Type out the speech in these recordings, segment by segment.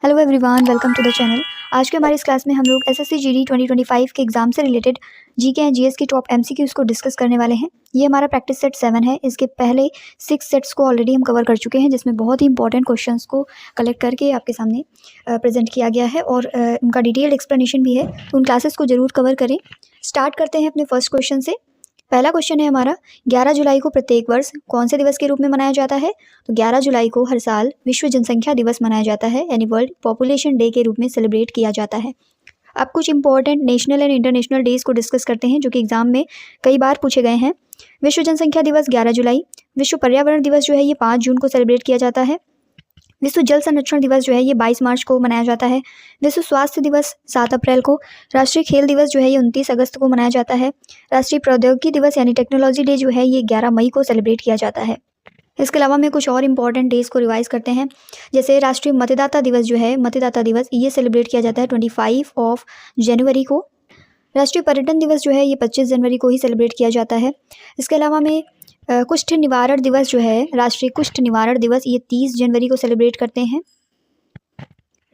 Hello everyone, welcome to the channel. आज के हमारी इस क्लास में हम लोग एसएससी जीडी 2025 के एग्जाम से रिलेटेड जीके एंड जीएस की टॉप एमसीक्यूज को डिस्कस करने वाले हैं। ये हमारा प्रैक्टिस सेट 7 है। इसके पहले 6 सेट्स को ऑलरेडी हम कवर कर चुके हैं, जिसमें बहुत ही इंपॉर्टेंट क्वेश्चंस को कलेक्ट करके आपके सामने प्रेजेंट किया गया है और उनका डिटेल्ड एक्सप्लेनेशन भी है, तो उन क्लासेस को जरूर कवर करें। स्टार्ट करते हैं अपने फर्स्ट क्वेश्चन से। पहला क्वेश्चन है हमारा, 11 जुलाई को प्रत्येक वर्ष कौन से दिवस के रूप में मनाया जाता है? तो 11 जुलाई को हर साल विश्व जनसंख्या दिवस मनाया जाता है, यानी वर्ल्ड पॉपुलेशन डे के रूप में सेलिब्रेट किया जाता है। अब कुछ important national and international days को डिस्कस करते हैं, जो कि एग्जाम में कई बार पूछे गए हैं। विश्व जनसंख्या दिवस 11 जुलाई। विश्व पर्यावरण दिवस जो है ये 5 जून को सेलिब्रेट किया जाता है। विश्व जल संरक्षण दिवस जो है ये 22 मार्च को मनाया जाता है। विश्व स्वास्थ्य दिवस 7 अप्रैल को। राष्ट्रीय खेल दिवस जो है ये 29 अगस्त को मनाया जाता है। राष्ट्रीय प्रौद्योगिकी दिवस यानी टेक्नोलॉजी डे जो है ये 11 मई को सेलिब्रेट किया जाता है। इसके अलावा में कुछ और इंपॉर्टेंट डेज को रिवाइज करते हैं, जैसे राष्ट्रीय मतदाता दिवस जो है, मतदाता दिवस ये सेलिब्रेट किया जाता है 25 जनवरी को। राष्ट्रीय पर्यटन दिवस जो है ये 25 जनवरी को ही सेलिब्रेट किया जाता है। इसके अलावा में कुष्ठ निवारण दिवस जो है, राष्ट्रीय कुष्ठ निवारण दिवस ये 30 जनवरी को सेलिब्रेट करते हैं।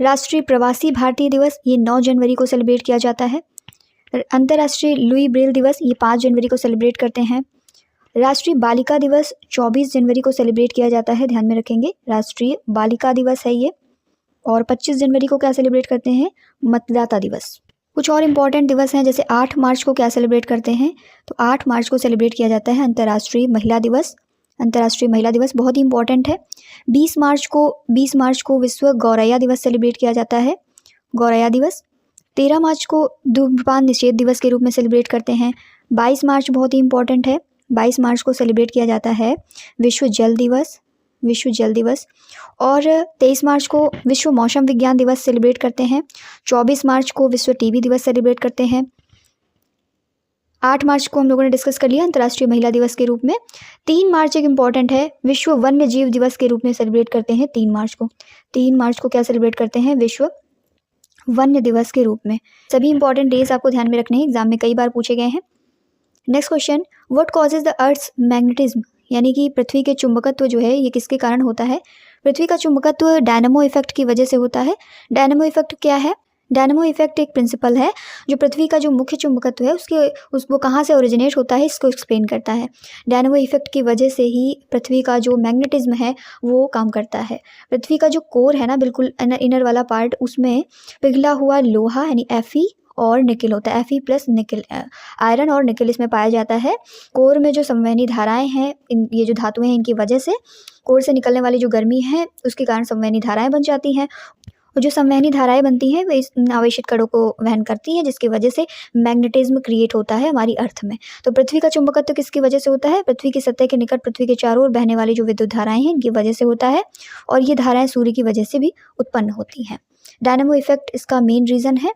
राष्ट्रीय प्रवासी भारतीय दिवस ये 9 जनवरी को सेलिब्रेट किया जाता है। अंतर्राष्ट्रीय लुई ब्रेल दिवस ये 5 जनवरी को सेलिब्रेट करते हैं। राष्ट्रीय बालिका दिवस 24 जनवरी को सेलिब्रेट किया जाता है, ध्यान में रखेंगे, राष्ट्रीय बालिका दिवस है ये। और 25 जनवरी को क्या सेलिब्रेट करते हैं? मतदाता दिवस। कुछ और इम्पॉर्टेंट दिवस हैं, जैसे 8 मार्च को क्या सेलिब्रेट करते हैं? तो 8 मार्च को सेलिब्रेट किया जाता है अंतर्राष्ट्रीय महिला दिवस। अंतर्राष्ट्रीय महिला दिवस बहुत ही इंपॉर्टेंट है। 20 मार्च को विश्व गौरैया दिवस सेलिब्रेट किया जाता है, गौरैया दिवस। 13 मार्च को धूम्रपान निषेध दिवस के रूप में सेलिब्रेट करते हैं। 22 मार्च बहुत ही इंपॉर्टेंट है, 22 मार्च को सेलिब्रेट किया जाता है विश्व जल दिवस, विश्व जल दिवस। और 23 मार्च को विश्व मौसम विज्ञान दिवस सेलिब्रेट करते हैं। 24 मार्च को विश्व टीबी दिवस सेलिब्रेट करते हैं। 8 मार्च को हम लोगों ने डिस्कस कर लिया अंतर्राष्ट्रीय महिला दिवस के रूप में। 3 मार्च एक इम्पॉर्टेंट है, विश्व वन्य जीव दिवस के रूप में सेलिब्रेट करते हैं 3 मार्च को। 3 मार्च को क्या सेलिब्रेट करते हैं? विश्व वन्य दिवस के रूप में। सभी इंपॉर्टेंट डेज आपको ध्यान में रखने हैं, एग्जाम में कई बार पूछे गए हैं। Next question, what causes the earth's magnetism, यानी कि पृथ्वी के चुंबकत्व जो है ये किसके कारण होता है? पृथ्वी का चुंबकत्व डायनामो इफेक्ट की वजह से होता है। डायनामो इफेक्ट क्या है? डायनामो इफेक्ट एक प्रिंसिपल है जो पृथ्वी का जो मुख्य चुंबकत्व है वो कहाँ से ओरिजिनेट होता है, इसको एक्सप्लेन करता है। डायनामो इफेक्ट की वजह से ही पृथ्वी का जो मैग्नेटिज्म है वो काम करता है। पृथ्वी का जो कोर है ना, बिल्कुल इनर वाला पार्ट, उसमें पिघला हुआ लोहा यानी Fe और निकल होता है, Fe प्लस निकल, आयरन और निकल इसमें पाया जाता है। कोर में जो संवहनी धाराएं हैं, ये जो धातुएं हैं, इनकी वजह से कोर से निकलने वाली जो गर्मी है उसके कारण संवहनी धाराएं बन जाती हैं, और जो संवहनी धाराएं बनती हैं वे इस आवेशित कणों को वहन करती हैं, जिसकी वजह से मैग्नेटिज्म क्रिएट होता है हमारी अर्थ में। तो पृथ्वी का चुंबकत्व किसकी वजह से होता है? पृथ्वी की सतह के निकट पृथ्वी के चारों ओर बहने वाली जो विद्युत धाराएं हैं इनकी वजह से होता है, और ये धाराएं सूर्य की वजह से भी उत्पन्न होती हैं। डायनामो इफेक्ट इसका मेन रीजन है।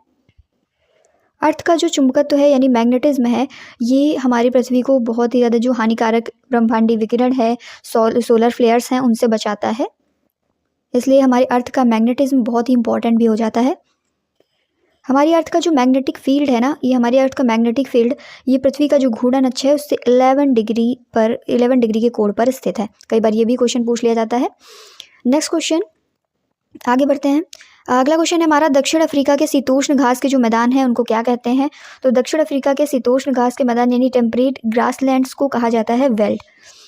अर्थ का जो चुंबकत्व है यानी मैग्नेटिज्म है, ये हमारी पृथ्वी को बहुत ही ज़्यादा जो हानिकारक ब्रह्मांडीय विकिरण है, सोलर फ्लेयर्स हैं, उनसे बचाता है। इसलिए हमारी अर्थ का मैग्नेटिज्म बहुत ही इंपॉर्टेंट भी हो जाता है। हमारी अर्थ का जो मैग्नेटिक फील्ड है ना, ये हमारी अर्थ का मैग्नेटिक फील्ड ये पृथ्वी का जो घूर्णन अक्ष है उससे 11 डिग्री के कोण पर स्थित है। कई बार ये भी क्वेश्चन पूछ लिया जाता है। नेक्स्ट क्वेश्चन, आगे बढ़ते हैं। अगला क्वेश्चन है हमारा, दक्षिण अफ्रीका के शीतोष्ण घास के जो मैदान हैं उनको क्या कहते हैं? तो दक्षिण अफ्रीका के शीतोष्ण घास के मैदान यानी टेम्परेट ग्रासलैंड्स को कहा जाता है वेल्ड।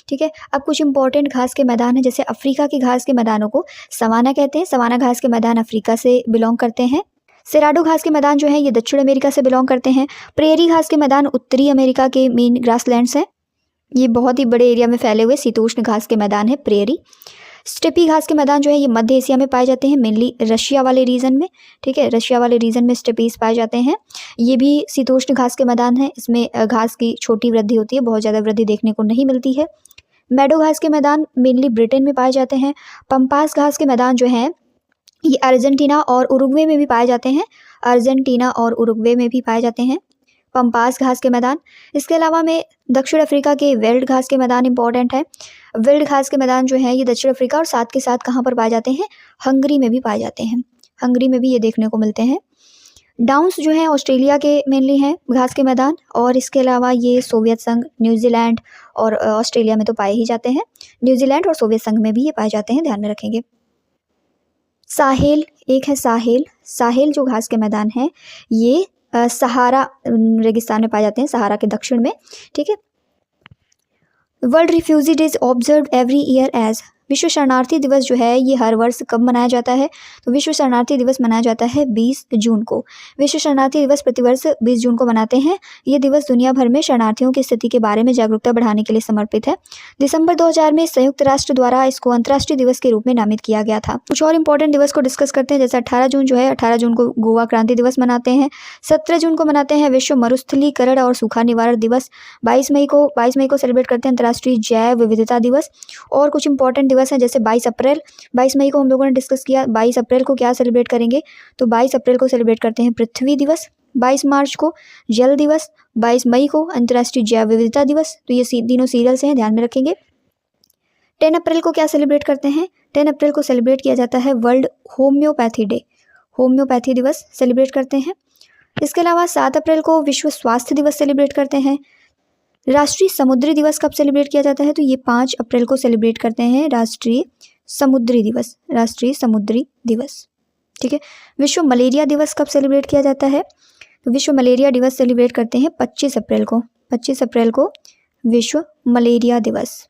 ठीक है, अब कुछ इंपॉर्टेंट घास के मैदान हैं, जैसे अफ्रीका के घास के मैदानों को सवाना कहते हैं। सवाना घास के मैदान अफ्रीका से बिलोंग करते हैं। सेराडो घास के मैदान जो है ये दक्षिण अमेरिका से बिलोंग करते हैं। प्रेरी घास के मैदान उत्तरी अमेरिका के मेन ग्रासलैंड्स हैं, ये बहुत ही बड़े एरिया में फैले हुए शीतोष्ण घास के मैदान है प्रेरी। स्टेपी घास के मैदान जो है ये मध्य एशिया में पाए जाते हैं, मेनली रशिया वाले रीजन में। ठीक है, रशिया वाले रीजन में स्टेपीज पाए जाते हैं। ये भी शीतोष्ण घास के मैदान है, इसमें घास की छोटी वृद्धि होती है, बहुत ज़्यादा वृद्धि देखने को नहीं मिलती है। मेडो घास के मैदान मेनली ब्रिटेन में पाए जाते हैं। पंपास घास के मैदान जो हैं ये अर्जेंटीना और उरुग्वे में भी पाए जाते हैं, अर्जेंटीना और उरुग्वे में भी पाए जाते हैं पंपास घास के मैदान। इसके अलावा में दक्षिण अफ्रीका के वेल्ड घास के मैदान इंपॉर्टेंट है। वेल्ड घास के मैदान जो है ये दक्षिण अफ्रीका और साथ के साथ कहाँ पर पाए जाते हैं? हंगरी में भी पाए जाते हैं, हंगरी में भी ये देखने को मिलते हैं। डाउन्स जो है ऑस्ट्रेलिया के मेनली हैं घास के मैदान, और इसके अलावा ये सोवियत संघ, न्यूजीलैंड और ऑस्ट्रेलिया में तो पाए ही जाते हैं। न्यूजीलैंड और सोवियत संघ में भी ये पाए जाते हैं, ध्यान में रखेंगे। साहेल एक है साहेल। साहेल जो घास के मैदान हैं ये सहारा रेगिस्तान में पाए जाते हैं, सहारा के दक्षिण में। ठीक है। World refugee day is observe every year as, विश्व शरणार्थी दिवस जो है ये हर वर्ष कब मनाया जाता है? तो विश्व शरणार्थी दिवस मनाया जाता है 20 जून को। विश्व शरणार्थी दिवस प्रतिवर्ष 20 जून को मनाते हैं। ये दिवस दुनिया भर में शरणार्थियों की स्थिति के बारे में जागरूकता बढ़ाने के लिए समर्पित है। दिसंबर 2000 में संयुक्त राष्ट्र द्वारा इसको अंतर्राष्ट्रीय दिवस के रूप में नामित किया गया था। कुछ और इंपॉर्टेंट दिवस को डिस्कस करते हैं, जैसे 18 जून जो है, 18 जून को गोवा क्रांति दिवस मनाते हैं। 17 जून को मनाते हैं विश्व मरुस्थलीकरण और सूखा निवारण दिवस। 22 मई को सेलिब्रेट करते हैं अंतर्राष्ट्रीय जैव विविधता दिवस। और कुछ इंपॉर्टेंट दिवस हैं जैसे 22 मई को हम लोगों ने डिस्कस किया। 22 अप्रैल को क्या सेलिब्रेट करेंगे? तो 22 अप्रैल को सेलिब्रेट करते हैं पृथ्वी दिवस। 22 मार्च को जल दिवस। 22 मई को अंतर्राष्ट्रीय जैव विविधता दिवस। तो ये तीनों सीरियल्स हैं, ध्यान में रखेंगे। 10 अप्रैल को क्या सेलिब्रेट करते हैं? 10 अप्रैल को सेलिब्रेट किया जाता है वर्ल्ड होम्योपैथी डे, होम्योपैथी दिवस सेलिब्रेट करते हैं। इसके अलावा 7 अप्रैल को विश्व स्वास्थ्य दिवस सेलिब्रेट करते हैं। राष्ट्रीय समुद्री दिवस कब सेलिब्रेट किया जाता है? तो ये 5 अप्रैल को सेलिब्रेट करते हैं राष्ट्रीय समुद्री दिवस, राष्ट्रीय समुद्री दिवस। ठीक है। विश्व मलेरिया दिवस कब सेलिब्रेट किया जाता है? तो विश्व मलेरिया दिवस सेलिब्रेट करते हैं 25 अप्रैल को। 25 अप्रैल को विश्व मलेरिया दिवस,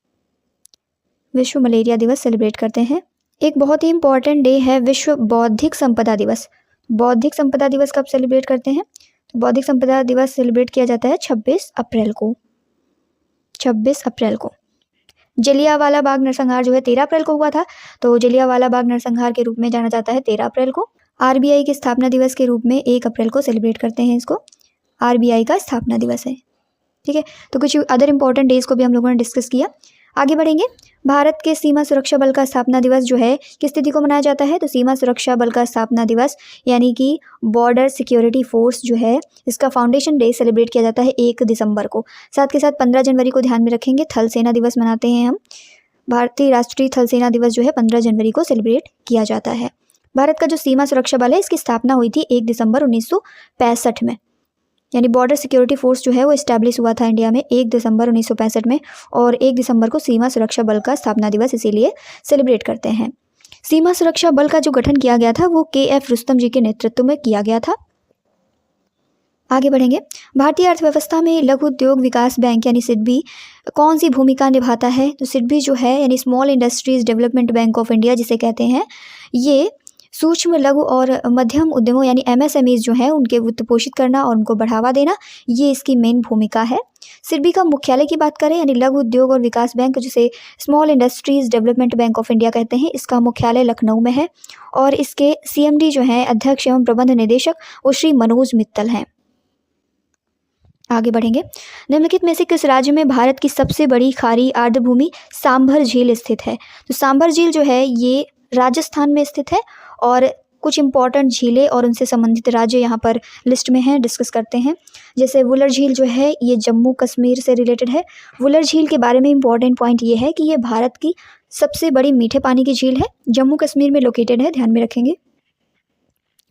विश्व मलेरिया दिवस सेलिब्रेट करते हैं। एक बहुत ही इंपॉर्टेंट डे है विश्व बौद्धिक संपदा दिवस। बौद्धिक संपदा दिवस कब सेलिब्रेट करते हैं? तो बौद्धिक संपदा दिवस सेलिब्रेट किया जाता है 26 अप्रैल को। 26 अप्रैल को। जलियांवाला बाग नरसंहार जो है 13 अप्रैल को हुआ था, तो जलियांवाला बाग नरसंहार के रूप में जाना जाता है 13 अप्रैल को। आरबीआई के स्थापना दिवस के रूप में 1 अप्रैल को सेलिब्रेट करते हैं इसको। आरबीआई का स्थापना दिवस है। ठीक है। तो कुछ अदर इंपॉर्टेंट डेज को भी हम लोगों ने डिस्कस किया। आगे बढ़ेंगे। भारत के सीमा सुरक्षा बल का स्थापना दिवस जो है किस तिथि को मनाया जाता है? तो सीमा सुरक्षा बल का स्थापना दिवस यानी कि बॉर्डर सिक्योरिटी फोर्स जो है इसका फाउंडेशन डे सेलिब्रेट किया जाता है 1 दिसंबर को। साथ के साथ 15 जनवरी को ध्यान में रखेंगे, थल सेना दिवस मनाते हैं हम। भारतीय राष्ट्रीय थल सेना दिवस जो है 15 जनवरी को सेलिब्रेट किया जाता है। भारत का जो सीमा सुरक्षा बल है इसकी स्थापना हुई थी 1 दिसंबर 1965 में, यानी बॉर्डर सिक्योरिटी फोर्स जो है वो इस्टेब्लिश हुआ था इंडिया में 1 दिसंबर 1965 में। और 1 दिसंबर को सीमा सुरक्षा बल का स्थापना दिवस इसीलिए सेलिब्रेट करते हैं। सीमा सुरक्षा बल का जो गठन किया गया था वो KF रुस्तम जी के नेतृत्व में किया गया था। आगे बढ़ेंगे। भारतीय अर्थव्यवस्था में लघु उद्योग विकास बैंक यानी सिडबी कौन सी भूमिका निभाता है? तो सिडबी जो है यानी small industries development bank of India जिसे कहते हैं, ये सूक्ष्म लघु और मध्यम उद्यमों यानी MSMEs जो हैं उनके वित्त पोषित करना और उनको बढ़ावा देना, ये इसकी मेन भूमिका है। सिडबी का मुख्यालय की बात करें यानी लघु उद्योग और विकास बैंक जिसे small industries development bank of India कहते हैं, इसका मुख्यालय लखनऊ में है। और इसके CMD जो हैं अध्यक्ष एवं प्रबंध निदेशक वो श्री मनोज मित्तल हैं। आगे बढ़ेंगे। निम्नलिखित में से किस राज्य में भारत की सबसे बड़ी खारी आर्द्रभूमि सांभर झील स्थित है? तो सांभर झील जो है ये राजस्थान में स्थित है। और कुछ इंपॉर्टेंट झीलें और उनसे संबंधित राज्य यहाँ पर लिस्ट में हैं, डिस्कस करते हैं। जैसे वुलर झील जो है ये जम्मू कश्मीर से रिलेटेड है। वुलर झील के बारे में इंपॉर्टेंट पॉइंट ये है कि ये भारत की सबसे बड़ी मीठे पानी की झील है, जम्मू कश्मीर में लोकेटेड है, ध्यान में रखेंगे।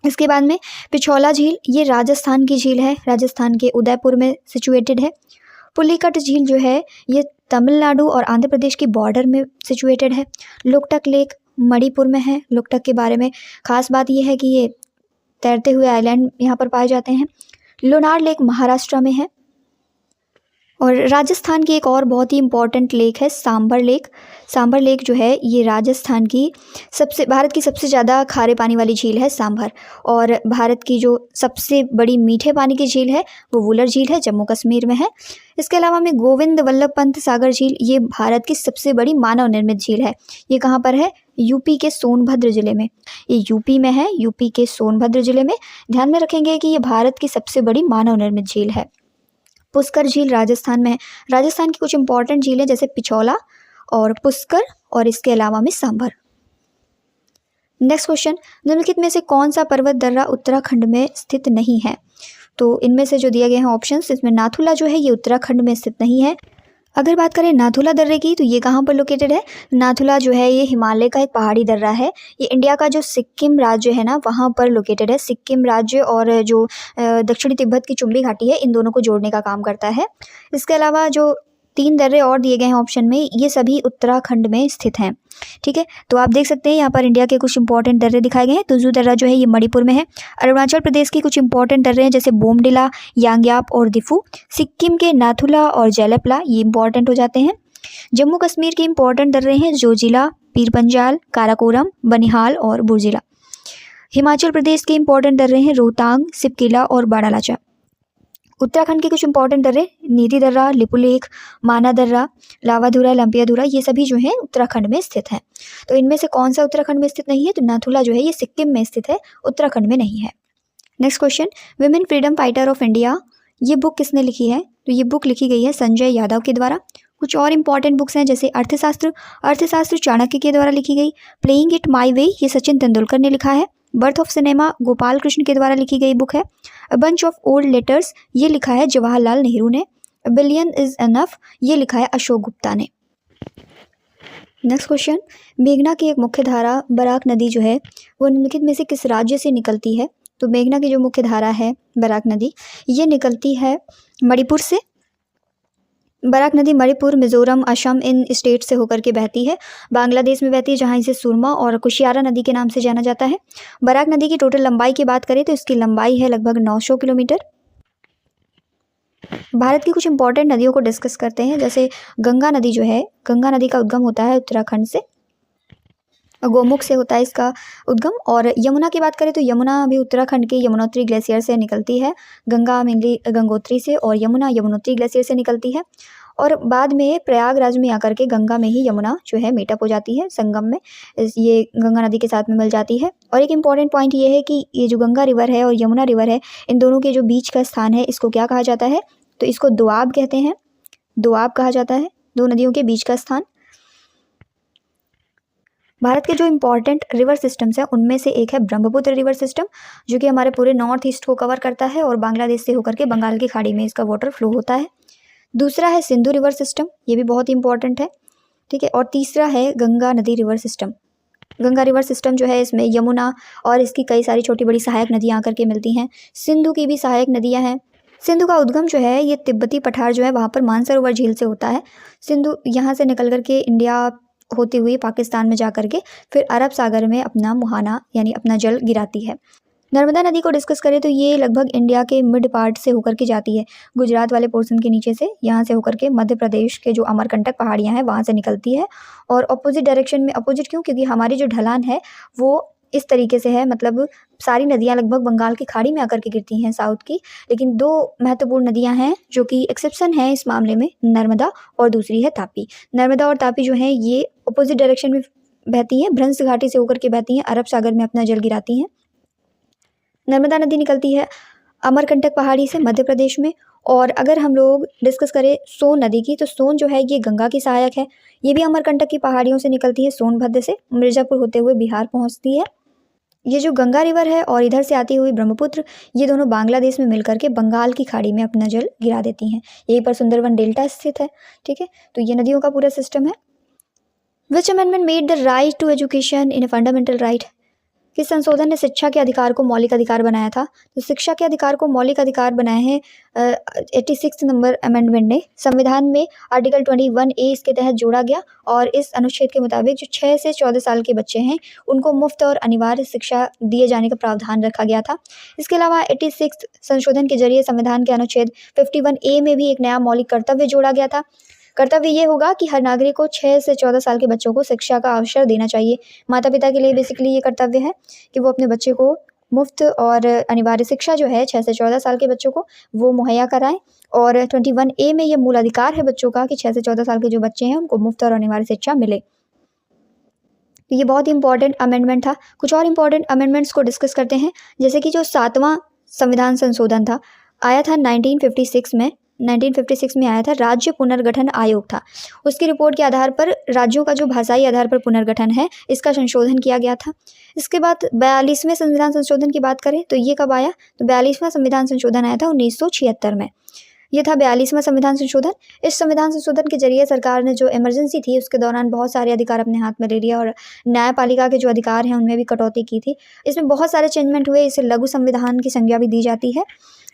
इसके बाद में पिछौला झील, ये राजस्थान की झील है, राजस्थान के उदयपुर में सिचुएटेड है। पुलिकट झील जो है ये तमिलनाडु और आंध्र प्रदेश की बॉर्डर में सिचुएटेड है। लोकटक लेक मणिपुर में है। लोकटक के बारे में खास बात यह है कि ये तैरते हुए आइलैंड यहाँ पर पाए जाते हैं। लोनार लेक महाराष्ट्र में है। और राजस्थान की एक और बहुत ही इंपॉर्टेंट लेक है सांभर लेक। सांभर लेक जो है ये राजस्थान की भारत की सबसे ज़्यादा खारे पानी वाली झील है सांभर। और भारत की जो सबसे बड़ी मीठे पानी की झील है वो वुलर झील है, जम्मू कश्मीर में है। इसके अलावा में गोविंद वल्लभ पंत सागर झील, ये भारत की सबसे बड़ी मानव निर्मित झील है। ये कहाँ पर है? यूपी के सोनभद्र जिले में। ये यूपी में है, यूपी के सोनभद्र जिले में। ध्यान में रखेंगे कि ये भारत की सबसे बड़ी मानव निर्मित झील है। पुष्कर झील राजस्थान में है। राजस्थान की कुछ इंपॉर्टेंट झीलें जैसे पिछौला और पुष्कर और इसके अलावा में सांभर। नेक्स्ट क्वेश्चन, निम्नलिखित में से कौन सा पर्वत दर्रा उत्तराखंड में स्थित नहीं है? तो इनमें से जो दिए गए हैं ऑप्शंस, इसमें नाथुला जो है ये उत्तराखंड में स्थित नहीं है। अगर बात करें नाथुला दर्रे की तो ये कहाँ पर लोकेटेड है? नाथुला जो है ये हिमालय का एक पहाड़ी दर्रा है। ये इंडिया का जो सिक्किम राज्य है ना वहाँ पर लोकेटेड है। सिक्किम राज्य और जो दक्षिणी तिब्बत की चुंबी घाटी है इन दोनों को जोड़ने का काम करता है। इसके अलावा जो 3 दर्रे और दिए गए हैं ऑप्शन में, ये सभी उत्तराखंड में स्थित हैं। ठीक है, तो आप देख सकते हैं यहाँ पर इंडिया के कुछ इंपॉर्टेंट दर्रे दिखाए गए हैं। तुजू दर्रा जो है ये मणिपुर में है। अरुणाचल प्रदेश की कुछ इंपॉर्टेंट दर्रे हैं जैसे बोमडिला, यांग्याप और दिफू। सिक्किम के नाथुला और जेलपला ये इंपॉर्टेंट हो जाते हैं। जम्मू कश्मीर के इंपॉर्टेंट दर्रे हैं जोजिला, पीरपंजाल, काराकोरम, बनिहाल और बुर्जिला। हिमाचल प्रदेश के इंपॉर्टेंट दर्रे हैं रोहतांग, सिपकिला और बाड़ालाचा। उत्तराखंड के कुछ इंपॉर्टेंट दर्रे नीति दर्रा, लिपुलेख, माना दर्रा, लावाधुरा, लंपियाधुरा ये सभी जो हैं उत्तराखंड में स्थित हैं। तो इनमें से कौन सा उत्तराखंड में स्थित नहीं है? तो नाथुला जो है ये सिक्किम में स्थित है, उत्तराखंड में नहीं है। Next question, women freedom fighter of India ये बुक किसने लिखी है? तो ये बुक लिखी गई है संजय यादव के द्वारा। कुछ और इंपॉर्टेंट बुक्स हैं जैसे अर्थशास्त्र चाणक्य के द्वारा लिखी गई। प्लेइंग इट माई वे ये सचिन तेंदुलकर ने लिखा है। Birth of cinema Gopal Krishna के द्वारा लिखी गई बुक है। A bunch of old letters ये लिखा है जवाहरलाल नेहरू ने। अ बिलियन इज एनफ ये लिखा है अशोक गुप्ता ने। नेक्स्ट क्वेश्चन, मेघना की एक मुख्य धारा बराक नदी जो है वो निम्नलिखित में से किस राज्य से निकलती है? तो मेघना की जो मुख्य धारा है बराक नदी ये निकलती है मणिपुर से। बराक नदी मणिपुर, मिजोरम, असम इन स्टेट से होकर के बहती है। बांग्लादेश में बहती है जहाँ इसे सुरमा और कुशियारा नदी के नाम से जाना जाता है। बराक नदी की टोटल लंबाई की बात करें तो इसकी लंबाई है लगभग 900 किलोमीटर। भारत की कुछ इंपॉर्टेंट नदियों को डिस्कस करते हैं जैसे गंगा नदी जो है, गंगा नदी का उद्गम होता है उत्तराखंड से, गोमुख से होता है इसका उद्गम। और यमुना की बात करें तो यमुना भी उत्तराखंड के यमुनोत्री ग्लेशियर से निकलती है। गंगा मेनली गंगोत्री से और यमुना यमुनोत्री ग्लेशियर से निकलती है। और बाद में प्रयागराज में आकर के गंगा में ही यमुना जो है मीटअप हो जाती है, संगम में ये गंगा नदी के साथ में मिल जाती है। और एक इम्पॉर्टेंट पॉइंट ये है कि ये जो गंगा रिवर है और यमुना रिवर है, इन दोनों के जो बीच का स्थान है इसको क्या कहा जाता है? तो इसको दोआब कहते हैं, दोआब कहा जाता है, दो नदियों के बीच का स्थान। भारत के जो इम्पॉर्टेंट रिवर सिस्टम्स हैं उनमें से एक है ब्रह्मपुत्र रिवर सिस्टम, जो कि हमारे पूरे नॉर्थ ईस्ट को कवर करता है और बांग्लादेश से होकर के बंगाल की खाड़ी में इसका वाटर फ्लो होता है। दूसरा है सिंधु रिवर सिस्टम, ये भी बहुत इंपॉर्टेंट है। ठीक है, और तीसरा है गंगा नदी river system. Ganga river system जो है इसमें यमुना और इसकी कई सारी छोटी बड़ी सहायक नदियाँ आकर के मिलती हैं। सिंधु की भी सहायक नदियाँ हैं। सिंधु का उद्गम जो है ये तिब्बती पठार जो है वहाँ पर मानसरोवर झील से होता है। सिंधु यहाँ से निकल करके इंडिया होती हुई पाकिस्तान में जा करके फिर अरब सागर में अपना मुहाना यानी अपना जल गिराती है। नर्मदा नदी को डिस्कस करें तो ये लगभग इंडिया के मिड पार्ट से होकर के जाती है, गुजरात वाले पोर्शन के नीचे से, यहाँ से होकर के मध्य प्रदेश के जो अमरकंटक पहाड़ियाँ हैं वहाँ से निकलती है। और अपोजिट डायरेक्शन में, अपोजिट क्यों? क्योंकि हमारी जो ढलान है वो इस तरीके से है, मतलब सारी नदियाँ लगभग बंगाल की खाड़ी में आकर के गिरती हैं साउथ की, लेकिन दो महत्वपूर्ण नदियाँ हैं जो कि एक्सेप्शन है इस मामले में, नर्मदा और दूसरी है तापी। नर्मदा और तापी जो है ये अपोजिट डायरेक्शन में बहती हैं, भ्रंश घाटी से होकर के बहती हैं, अरब सागर में अपना जल गिराती हैं। नर्मदा नदी निकलती है अमरकंटक पहाड़ी से मध्य प्रदेश में। और अगर हम लोग डिस्कस करें सोन नदी की, तो सोन जो है ये गंगा की सहायक है, ये भी अमरकंटक की पहाड़ियों से निकलती है, सोनभद्र से मिर्ज़ापुर होते हुए बिहार पहुंचती है। ये जो गंगा रिवर है और इधर से आती हुई ब्रह्मपुत्र, ये दोनों बांग्लादेश में मिलकर के बंगाल की खाड़ी में अपना जल गिरा देती हैं। यहीं पर सुंदरवन डेल्टा स्थित है। ठीक है, तो ये नदियों का पूरा सिस्टम है। Which amendment made the right to education in a fundamental right? किस संशोधन ने शिक्षा के अधिकार को मौलिक अधिकार बनाया था? तो शिक्षा के अधिकार को मौलिक अधिकार बनाए हैं 86 नंबर अमेंडमेंट ने। संविधान में आर्टिकल 21A इसके तहत जोड़ा गया और इस अनुच्छेद के मुताबिक जो 6 से 14 साल के बच्चे हैं उनको मुफ्त और अनिवार्य शिक्षा दिए जाने का प्रावधान रखा गया था। इसके अलावा 86 संशोधन के जरिए संविधान के अनुच्छेद 51A में भी एक नया मौलिक कर्तव्य जोड़ा गया था। कर्तव्य ये होगा कि हर नागरिक को 6 से 14 साल के बच्चों को शिक्षा का अवसर देना चाहिए। माता पिता के लिए बेसिकली ये कर्तव्य है कि वो अपने बच्चे को मुफ्त और अनिवार्य शिक्षा जो है 6 से 14 साल के बच्चों को वो मुहैया कराएं। और 21A में ये मूल अधिकार है बच्चों का कि 6 से 14 साल के जो बच्चे हैं उनको मुफ्त और अनिवार्य शिक्षा मिले। तो ये बहुत ही इंपॉर्टेंट अमेंडमेंट था। कुछ और इम्पॉर्टेंट अमेंडमेंट्स को डिस्कस करते हैं, जैसे कि जो 7वां संविधान संशोधन था आया था 1956 में। 1956 में आया था, राज्य पुनर्गठन आयोग था। उसकी रिपोर्ट के आधार पर राज्यों का जो भाषाई आधार पर पुनर्गठन है इसका संशोधन किया गया था। इसके बाद 42वें संविधान संशोधन की बात करें तो ये कब आया? तो 42वां संविधान संशोधन आया था 1976 में। ये था 42वां संविधान संशोधन। इस संविधान संशोधन के जरिए सरकार ने जो इमरजेंसी थी उसके दौरान बहुत सारे अधिकार अपने हाथ में ले लिया और न्यायपालिका के जो अधिकार हैं उनमें भी कटौती की थी। इसमें बहुत सारे चेंजमेंट हुए, इसे लघु संविधान की संज्ञा भी दी जाती है।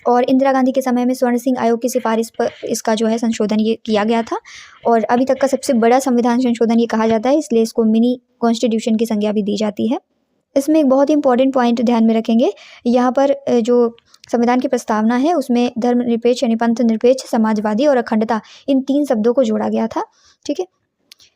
और इंदिरा गांधी के समय में स्वर्ण सिंह आयोग की सिफारिश पर इसका जो है संशोधन ये किया गया था और अभी तक का सबसे बड़ा संविधान संशोधन ये कहा जाता है, इसलिए इसको मिनी कॉन्स्टिट्यूशन की संज्ञा भी दी जाती है। इसमें एक बहुत ही इंपॉर्टेंट पॉइंट ध्यान में रखेंगे, यहाँ पर जो संविधान की प्रस्तावना है उसमें धर्मनिरपेक्ष यानी पंथ निरपेक्ष, समाजवादी और अखंडता इन 3 शब्दों को जोड़ा गया था। ठीक है,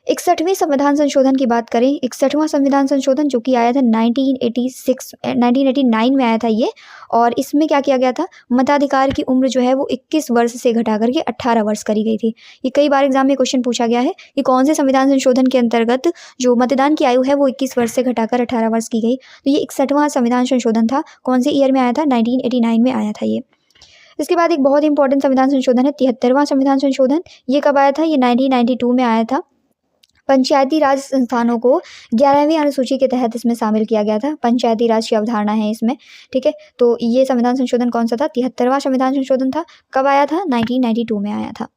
61वें संविधान संशोधन की बात करें, 61वां संविधान संशोधन जो कि आया था 1989 में आया था ये, और इसमें क्या किया गया था, मताधिकार की उम्र जो है वो 21 वर्ष से घटा करके 18 वर्ष करी गई थी। ये कई बार एग्जाम में क्वेश्चन पूछा गया है कि कौन से संविधान संशोधन के अंतर्गत जो मतदान की आयु है वो 21 वर्ष से घटाकर 18 वर्ष की गई। तो ये 61वां संविधान संशोधन था। कौन से ईयर में आया था, 1989 में आया था ये। इसके बाद एक बहुत इंपॉर्टेंट संविधान संशोधन है 73वां संविधान संशोधन। ये कब आया था, ये 1992 में आया था। पंचायती राज संस्थानों को 11वीं अनुसूची के तहत इसमें शामिल किया गया था। पंचायती राज की अवधारणा है इसमें। ठीक है, तो ये संविधान संशोधन कौन सा था, 73वां संविधान संशोधन था। कब आया था, 1992 में आया था।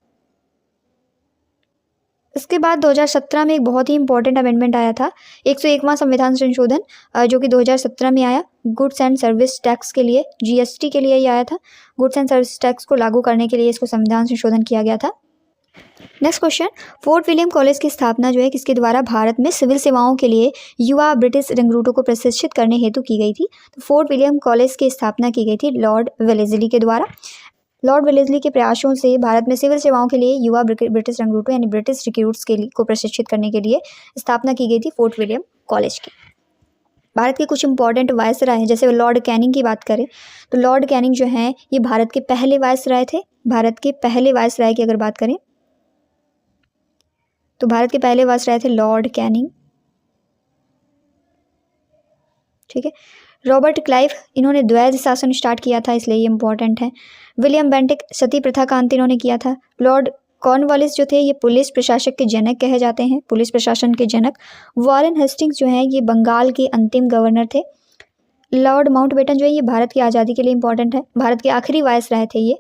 इसके बाद 2017 में एक बहुत ही इंपॉर्टेंट अमेंडमेंट आया था, 101वां संविधान संशोधन जो कि 2017 में आया। गुड्स एंड सर्विस टैक्स के लिए, जीएसटी के लिए ये आया था। गुड्स एंड सर्विस टैक्स को लागू करने के लिए इसको संविधान संशोधन किया गया था। Next question, fort William college की स्थापना जो है किसके द्वारा भारत में सिविल सेवाओं के लिए युवा ब्रिटिश रिक्रूटों को प्रशिक्षित करने हेतु की गई थी। तो फोर्ट विलियम कॉलेज की स्थापना की गई थी लॉर्ड वेलेस्ली के द्वारा। लॉर्ड वेलेस्ली के प्रयासों से भारत में सिविल सेवाओं के लिए युवा ब्रिटिश रिक्रूटों यानी ब्रिटिश रिक्रूट्स के लिए को प्रशिक्षित करने के लिए स्थापना की गई थी फोर्ट विलियम कॉलेज की। भारत के कुछ इंपॉर्टेंट वायसराय हैं, जैसे लॉर्ड कैनिंग की बात करें तो लॉर्ड कैनिंग जो हैं ये भारत के पहले वायसराय थे। भारत के पहले वायसराय की अगर बात करें तो भारत के पहले वायसराय थे लॉर्ड कैनिंग। ठीक है, रॉबर्ट क्लाइव इन्होंने द्वैध शासन स्टार्ट किया था, इसलिए ये इंपॉर्टेंट है। विलियम बेंटिक सती प्रथा का अंत इन्होंने किया था। लॉर्ड कॉर्नवालिस जो थे ये पुलिस प्रशासक के जनक कहे जाते हैं, पुलिस प्रशासन के जनक। वॉरेन हेस्टिंग्स जो हैं ये बंगाल के अंतिम गवर्नर थे। लॉर्ड माउंटबेटन जो है ये भारत की आज़ादी के लिए इंपॉर्टेंट है, भारत के आखिरी वायसराय थे ये।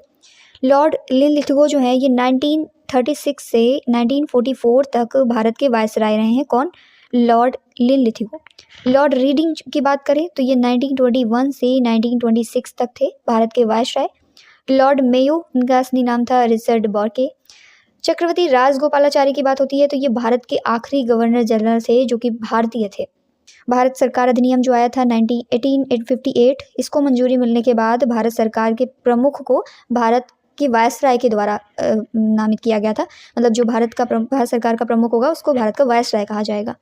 लॉर्ड लिनलिथगो जो है ये 1936 से 1944 तक भारत के वायसराय रहे हैं। कौन, लॉर्ड लिनलिथगो। लॉर्ड रीडिंग की बात करें तो ये 1921 से 1926 तक थे भारत के वायसराय। लॉर्ड मेयो उनका असली नाम था रिचर्ड बॉर्के। चक्रवर्ती राजगोपालाचारी की बात होती है तो ये भारत के आखिरी गवर्नर जनरल थे जो कि भारतीय थे। भारत सरकार अधिनियम जो आया था 1858, इसको मंजूरी मिलने के बाद भारत सरकार के प्रमुख को भारत के वायसराय के द्वारा नामित किया गया था। मतलब जो भारत सरकार का प्रमुख होगा उसको भारत का वायसराय कहा जाएगा।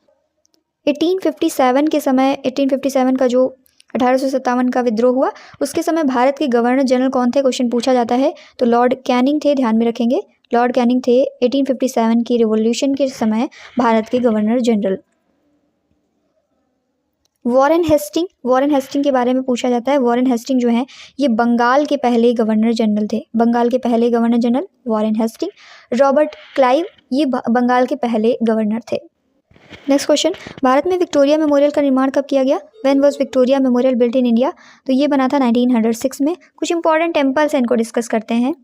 1857 के समय 1857 का जो 1857 का विद्रोह हुआ उसके समय भारत के गवर्नर जनरल कौन थे, क्वेश्चन पूछा जाता है तो लॉर्ड कैनिंग थे। ध्यान में रखेंगे, लॉर्ड कैनिंग थे 1857 की रिवॉल्यूशन के समय भारत के गवर्नर जनरल। वॉरेन हेस्टिंग के बारे में पूछा जाता है। वॉरेन हेस्टिंग जो है ये बंगाल के पहले गवर्नर जनरल थे। बंगाल के पहले governor general Warren Hastings. Robert Clive ये बंगाल के पहले गवर्नर थे। नेक्स्ट क्वेश्चन, भारत में विक्टोरिया मेमोरियल का निर्माण कब किया गया, when was Victoria memorial built in India. तो ये बना था 1906 में। कुछ इंपॉर्टेंट टेम्पल्स हैं, इनको डिस्कस करते हैं।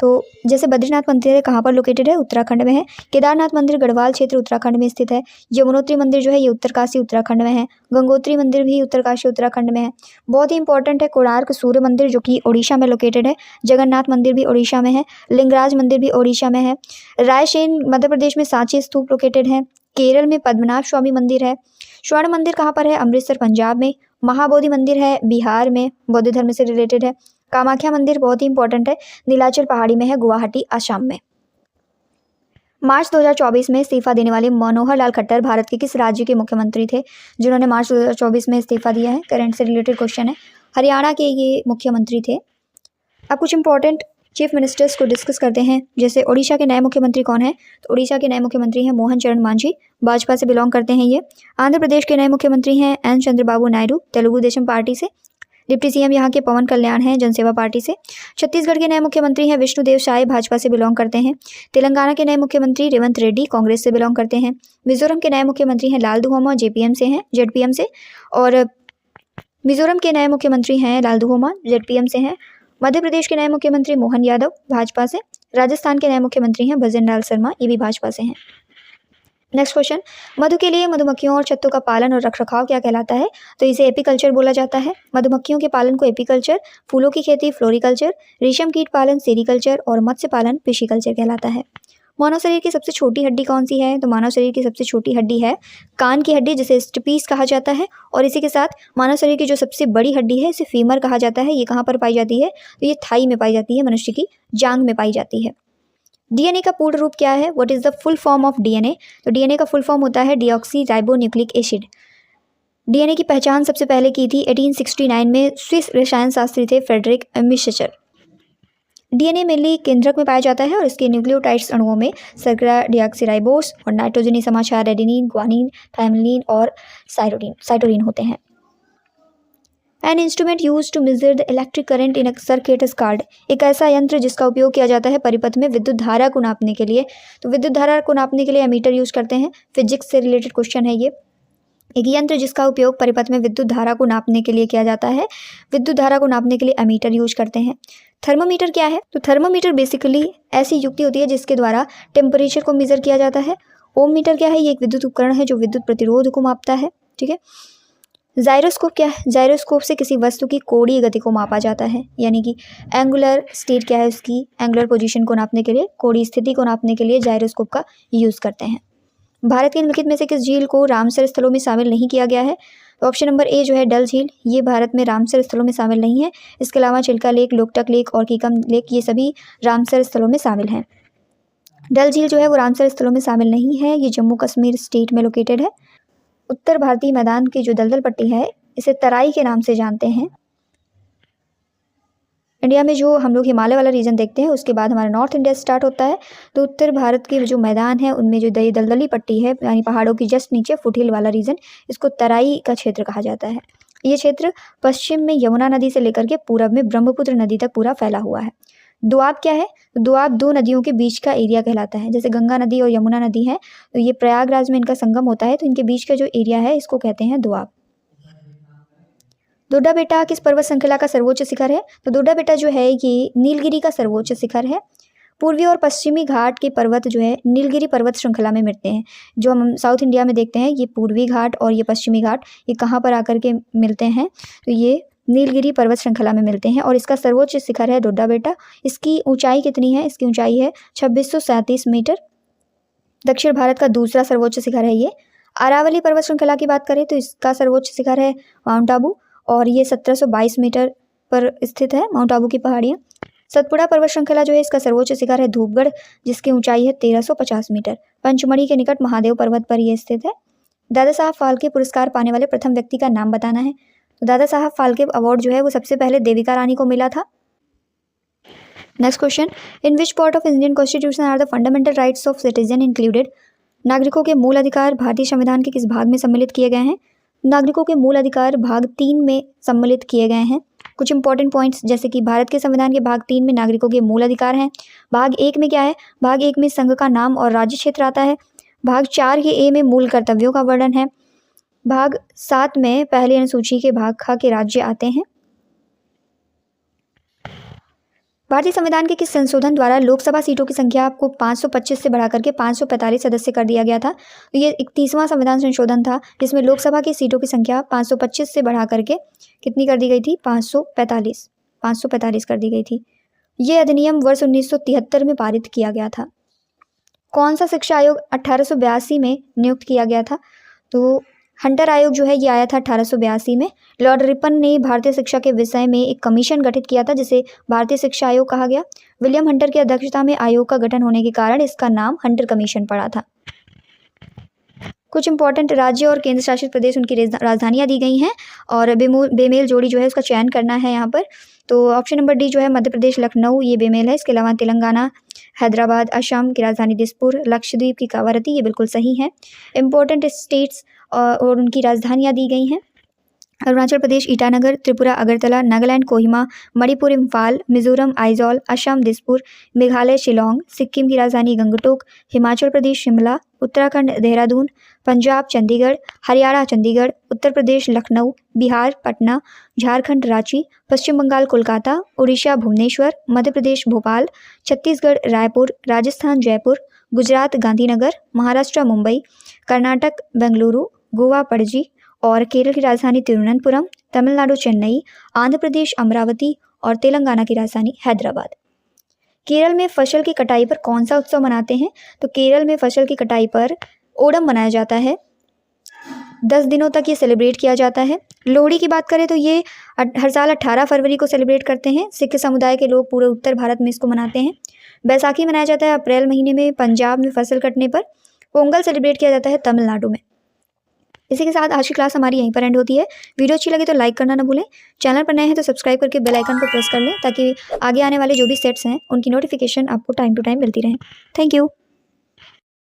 तो जैसे बद्रीनाथ मंदिर है कहाँ पर लोकेटेड है, उत्तराखंड में है। केदारनाथ मंदिर गढ़वाल क्षेत्र उत्तराखंड में स्थित है। यमुनोत्री मंदिर जो है ये उत्तरकाशी उत्तराखंड में है। गंगोत्री मंदिर भी उत्तरकाशी उत्तराखंड में है। बहुत ही इंपॉर्टेंट है कोणार्क सूर्य मंदिर जो कि ओडिशा में लोकेटेड है। जगन्नाथ मंदिर भी ओडिशा में है। लिंगराज मंदिर भी ओडिशा में है। रायसेन मध्य प्रदेश में सांची स्तूप लोकेटेड है। केरल में पद्मनाभ स्वामी मंदिर है। स्वर्ण मंदिर कहाँ पर है, अमृतसर पंजाब में। महाबोधि मंदिर है बिहार में, बौद्ध धर्म से रिलेटेड है। कामाख्या मंदिर बहुत ही इंपॉर्टेंट है, नीलाचल पहाड़ी में है, गुवाहाटी असम में। मार्च 2024 में इस्तीफा देने वाले मनोहर लाल खट्टर भारत के किस राज्य के मुख्यमंत्री थे, जिन्होंने मार्च 2024 में इस्तीफा दिया है। करंट से रिलेटेड क्वेश्चन है। हरियाणा के ये मुख्यमंत्री थे। अब कुछ इंपॉर्टेंट चीफ मिनिस्टर्स को डिस्कस करते हैं। जैसे ओडिशा के नए मुख्यमंत्री कौन है, तो ओडिशा के नए मुख्यमंत्री हैं मोहन चरण मांझी, भाजपा से बिलोंग करते हैं ये। आंध्र प्रदेश के नए मुख्यमंत्री हैं एन चंद्रबाबू नायडू, तेलुगु देशम पार्टी से। डिप्टी सीएम यहाँ के पवन कल्याण हैं, जनसेवा पार्टी से। छत्तीसगढ़ के नए मुख्यमंत्री हैं विष्णुदेव साय, भाजपा से बिलोंग करते हैं। तेलंगाना के नए मुख्यमंत्री रेवंत रेड्डी, कांग्रेस से बिलोंग करते हैं। मिजोरम के नए मुख्यमंत्री हैं लाल दुहोमा, जेपीएम से हैं, जेडपीएम से। और मिजोरम के नए मुख्यमंत्री हैं लाल दुहोमा, जेडपीएम से हैं। मध्य प्रदेश के नए मुख्यमंत्री मोहन यादव, भाजपा से। राजस्थान के नए मुख्यमंत्री हैं भजन लाल शर्मा, ये भी भाजपा से हैं। नेक्स्ट क्वेश्चन, मधु के लिए मधुमक्खियों और छत्तों का पालन और रखरखाव क्या कहलाता है? तो इसे एपीकल्चर बोला जाता है। मधुमक्खियों के पालन को एपीकल्चर, फूलों की खेती फ्लोरिकल्चर, रेशम कीट पालन सेरिकल्चर और मत्स्य पालन पिशीकल्चर कहलाता है। मानव शरीर की सबसे छोटी हड्डी कौन सी है? तो मानव शरीर की सबसे छोटी हड्डी है कान की हड्डी, जिसे स्टपीस कहा जाता है। और इसी के साथ मानव शरीर की जो सबसे बड़ी हड्डी है इसे फीमर कहा जाता है। ये कहाँ पर पाई जाती है? तो ये थाई में पाई जाती है, मनुष्य की जांघ में पाई जाती है। डीएनए का पूर्ण रूप क्या है? What is the full form of DNA? तो डीएनए का फुल फॉर्म होता है डीऑक्सी राइबोन्यूक्लिक एसिड। डीएनए की पहचान सबसे पहले की थी 1869 में स्विस रसायन शास्त्री थे फ्रेडरिक मिशचर। डीएनए मेनली केंद्रक में पाया जाता है और इसके न्यूक्लियोटाइड्स अणुओं में शर्करा डीऑक्सीराइबोस और नाइट्रोजनी समाचार एडेनिन, ग्वानिन, थायमिन और साइटोसिन होते हैं। An instrument use to measure the electric current in a circuit is called. एक ऐसा यंत्र जिसका उपयोग किया जाता है परिपथ में विद्युत धारा को नापने के लिए। तो विद्युत धारा को नापने के लिए एमीटर यूज करते हैं। फिजिक्स से रिलेटेड क्वेश्चन है ये। एक यंत्र जिसका उपयोग परिपथ में विद्युत धारा को नापने के लिए किया जाता है, विद्युत धारा को नापने के लिए एमीटर यूज करते हैं। थर्मोमीटर क्या है? तो थर्मोमीटर बेसिकली ऐसी युक्ति होती है जिसके द्वारा टेम्परेचर को मेजर किया जाता है। ओम मीटर क्या है? ये एक विद्युत उपकरण है जो विद्युत प्रतिरोध को मापता है। ठीक है। जाइरोस्कोप क्या है? जाइरोस्कोप से किसी वस्तु की कोणीय गति को मापा जाता है, यानी कि एंगुलर स्टेट क्या है उसकी, एंगुलर पोजीशन को नापने के लिए, कोणीय स्थिति को नापने के लिए जाइरोस्कोप का यूज करते हैं। भारत के निम्नलिखित में से किस झील को रामसर स्थलों में शामिल नहीं किया गया है? तो ऑप्शन नंबर ए जो है डल झील, ये भारत में रामसर स्थलों में शामिल नहीं है। इसके अलावा चिल्का लेक, लोकटक लेक और कीकम लेक ये सभी रामसर स्थलों में शामिल हैं। डल झील जो है वो रामसर स्थलों में शामिल नहीं है, ये जम्मू कश्मीर स्टेट में लोकेटेड है। उत्तर भारतीय मैदान की जो दलदल पट्टी है इसे तराई के नाम से जानते हैं। इंडिया में जो हम लोग हिमालय वाला रीजन देखते हैं उसके बाद हमारा नॉर्थ इंडिया स्टार्ट होता है। तो उत्तर भारत के जो मैदान है उनमें जो दलदली पट्टी है, यानी पहाड़ों की जस्ट नीचे फुटहिल वाला रीजन, इसको तराई का क्षेत्र कहा जाता है। ये क्षेत्र पश्चिम में यमुना नदी से लेकर के पूरब में ब्रह्मपुत्र नदी तक पूरा फैला हुआ है। दोआब क्या है? दोआब दो नदियों के बीच का एरिया कहलाता है। जैसे गंगा नदी और यमुना नदी है तो ये प्रयागराज में इनका संगम होता है, तो इनके बीच का जो एरिया है इसको कहते हैं दोआब। दोड्डा बेटा किस पर्वत श्रृंखला का सर्वोच्च शिखर है? तो दोड्डा बेटा जो है ये नीलगिरी का सर्वोच्च शिखर है। पूर्वी और पश्चिमी घाट के पर्वत जो है नीलगिरी पर्वत श्रृंखला में मिलते हैं। जो हम साउथ इंडिया में देखते हैं ये पूर्वी घाट और ये पश्चिमी घाट, ये कहाँ पर आकर के मिलते हैं? तो ये नीलगिरी पर्वत श्रृंखला में मिलते हैं और इसका सर्वोच्च शिखर है दोड्डा बेटा। इसकी ऊंचाई कितनी है? इसकी ऊंचाई है 2637 मीटर। दक्षिण भारत का दूसरा सर्वोच्च शिखर है ये। अरावली पर्वत श्रृंखला की बात करें तो इसका सर्वोच्च शिखर है माउंट आबू और ये 1722 मीटर पर स्थित है माउंट आबू की पहाड़ियाँ। सतपुड़ा पर्वत श्रृंखला जो है इसका सर्वोच्च शिखर है धूपगढ़, जिसकी ऊंचाई है 1350 मीटर। पंचमढ़ी के निकट महादेव पर्वत पर यह स्थित है। दादा साहब फाल्के पुरस्कार पाने वाले प्रथम व्यक्ति का नाम बताना है। तो दादा साहब फाल्के अवार्ड जो है वो सबसे पहले देविका रानी को मिला था। Next question, in which part of Indian constitution are the fundamental rights of citizen included? नागरिकों के मूल अधिकार भारतीय संविधान के किस भाग में सम्मिलित किए गए हैं? नागरिकों के मूल अधिकार भाग 3 में सम्मिलित किए गए हैं। कुछ इंपॉर्टेंट पॉइंट्स जैसे कि भारत के संविधान के भाग 3 में नागरिकों के मूल अधिकार हैं। भाग 1 में क्या है? भाग 1 में संघ का नाम और राज्य क्षेत्र आता है। भाग 4 के ए में मूल कर्तव्यों का वर्णन है। भाग 7 में पहली अनुसूची के भाग ख के राज्य आते हैं। भारतीय संविधान के किस संशोधन द्वारा लोकसभा सीटों की संख्या को 525 से बढ़ाकर के 545 सदस्य कर दिया गया था? तो ये 31वां संविधान संशोधन था जिसमें लोकसभा की सीटों की संख्या 525 से बढ़ा करके कितनी कर दी गई थी? 545 कर दी गई थी। ये अधिनियम वर्ष 1973 में पारित किया गया था। कौन सा शिक्षा आयोग 1882 में नियुक्त किया गया था? तो हंटर आयोग जो है ये आया था 1882 में। लॉर्ड रिपन ने भारतीय शिक्षा के विषय में एक कमीशन गठित किया था जिसे भारतीय शिक्षा आयोग कहा गया। विलियम हंटर की अध्यक्षता में आयोग का गठन होने के कारण इसका नाम हंटर कमीशन पड़ा था। कुछ इंपॉर्टेंट राज्य और केंद्र शासित प्रदेश उनकी राजधानियां दी गई हैं और बेमेल जोड़ी जो है उसका चयन करना है यहाँ पर। तो ऑप्शन नंबर डी जो है मध्य प्रदेश लखनऊ ये बेमेल है। इसके अलावा तेलंगाना, हैदराबाद, असम की राजधानी दिसपुर, लक्षद्वीप की कावारती ये बिल्कुल सही है। इंपॉर्टेंट स्टेट्स और उनकी राजधानियाँ दी गई हैं। अरुणाचल प्रदेश ईटानगर, त्रिपुरा अगरतला, नागालैंड कोहिमा, मणिपुर इम्फाल, मिजोरम आइजॉल, असम दिसपुर, मेघालय शिलोंग, सिक्किम की राजधानी गंगटोक, हिमाचल प्रदेश शिमला, उत्तराखंड देहरादून, पंजाब चंडीगढ़, हरियाणा चंडीगढ़, उत्तर प्रदेश लखनऊ, बिहार पटना, झारखंड रांची, पश्चिम बंगाल कोलकाता, उड़ीसा भुवनेश्वर, मध्य प्रदेश भोपाल, छत्तीसगढ़ रायपुर, राजस्थान जयपुर, गुजरात गांधीनगर, महाराष्ट्र मुंबई, कर्नाटक बेंगलुरु, गोवा पणजी और केरल की राजधानी तिरुवनंतपुरम, तमिलनाडु चेन्नई, आंध्र प्रदेश अमरावती और तेलंगाना की राजधानी हैदराबाद। केरल में फसल की कटाई पर कौन सा उत्सव मनाते हैं? तो केरल में फसल की कटाई पर ओणम मनाया जाता है। 10 दिनों तक ये सेलिब्रेट किया जाता है। लोहड़ी की बात करें तो ये हर साल 18 फरवरी को सेलिब्रेट करते हैं। सिख समुदाय के लोग पूरे उत्तर भारत में इसको मनाते हैं। बैसाखी मनाया जाता है अप्रैल महीने में पंजाब में फसल कटने पर। पोंगल सेलिब्रेट किया जाता है तमिलनाडु में। इसी के साथ आज की क्लास हमारी यहीं पर एंड होती है। वीडियो अच्छी लगी तो लाइक करना ना भूलें। चैनल पर नए हैं तो सब्सक्राइब करके बेल आइकन को प्रेस कर लें ताकि आगे आने वाले जो भी सेट्स हैं उनकी नोटिफिकेशन आपको टाइम टू टाइम मिलती रहे। Thank you.